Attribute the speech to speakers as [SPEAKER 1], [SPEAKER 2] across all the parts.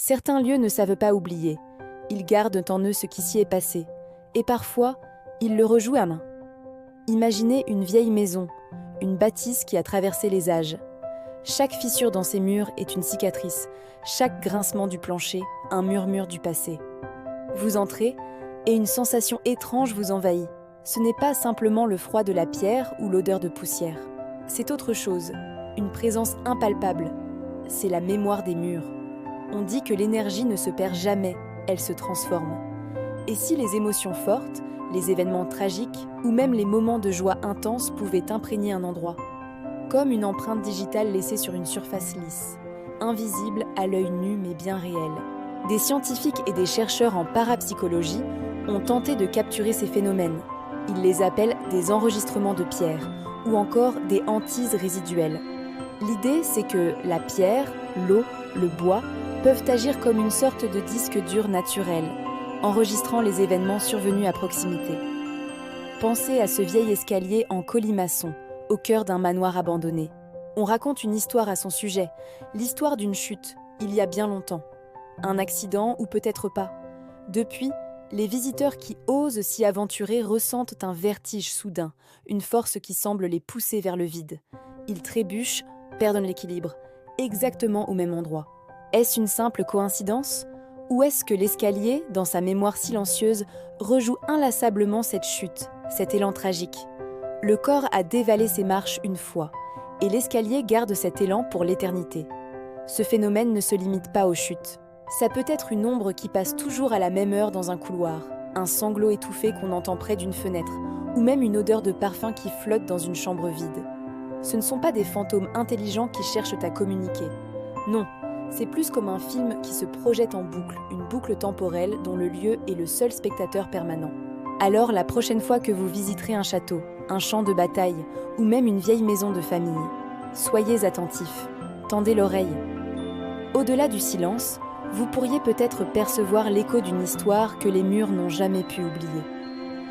[SPEAKER 1] Certains lieux ne savent pas oublier. Ils gardent en eux ce qui s'y est passé. Et parfois, ils le rejouent à main. Imaginez une vieille maison, une bâtisse qui a traversé les âges. Chaque fissure dans ses murs est une cicatrice, chaque grincement du plancher, un murmure du passé. Vous entrez, et une sensation étrange vous envahit. Ce n'est pas simplement le froid de la pierre ou l'odeur de poussière. C'est autre chose, une présence impalpable. C'est la mémoire des murs. On dit que l'énergie ne se perd jamais, elle se transforme. Et si les émotions fortes, les événements tragiques ou même les moments de joie intense pouvaient imprégner un endroit? Comme une empreinte digitale laissée sur une surface lisse, invisible à l'œil nu mais bien réelle. Des scientifiques et des chercheurs en parapsychologie ont tenté de capturer ces phénomènes. Ils les appellent des enregistrements de pierre ou encore des hantises résiduelles. L'idée, c'est que la pierre, l'eau, le bois peuvent agir comme une sorte de disque dur naturel, enregistrant les événements survenus à proximité. Pensez à ce vieil escalier en colimaçon, au cœur d'un manoir abandonné. On raconte une histoire à son sujet, l'histoire d'une chute, il y a bien longtemps. Un accident ou peut-être pas. Depuis, les visiteurs qui osent s'y aventurer ressentent un vertige soudain, une force qui semble les pousser vers le vide. Ils trébuchent, perdent l'équilibre, exactement au même endroit. Est-ce une simple coïncidence ? Ou est-ce que l'escalier, dans sa mémoire silencieuse, rejoue inlassablement cette chute, cet élan tragique ? Le corps a dévalé ses marches une fois, et l'escalier garde cet élan pour l'éternité. Ce phénomène ne se limite pas aux chutes. Ça peut être une ombre qui passe toujours à la même heure dans un couloir, un sanglot étouffé qu'on entend près d'une fenêtre, ou même une odeur de parfum qui flotte dans une chambre vide. Ce ne sont pas des fantômes intelligents qui cherchent à communiquer. Non, c'est plus comme un film qui se projette en boucle, une boucle temporelle dont le lieu est le seul spectateur permanent. Alors, la prochaine fois que vous visiterez un château, un champ de bataille ou même une vieille maison de famille, soyez attentifs, tendez l'oreille. Au-delà du silence, vous pourriez peut-être percevoir l'écho d'une histoire que les murs n'ont jamais pu oublier.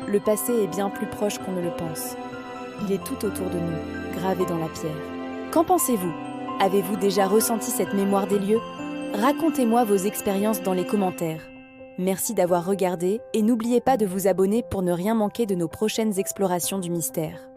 [SPEAKER 1] Le passé est bien plus proche qu'on ne le pense. Il est tout autour de nous, gravé dans la pierre. Qu'en pensez-vous ? Avez-vous déjà ressenti cette mémoire des lieux ? Racontez-moi vos expériences dans les commentaires. Merci d'avoir regardé et n'oubliez pas de vous abonner pour ne rien manquer de nos prochaines explorations du mystère.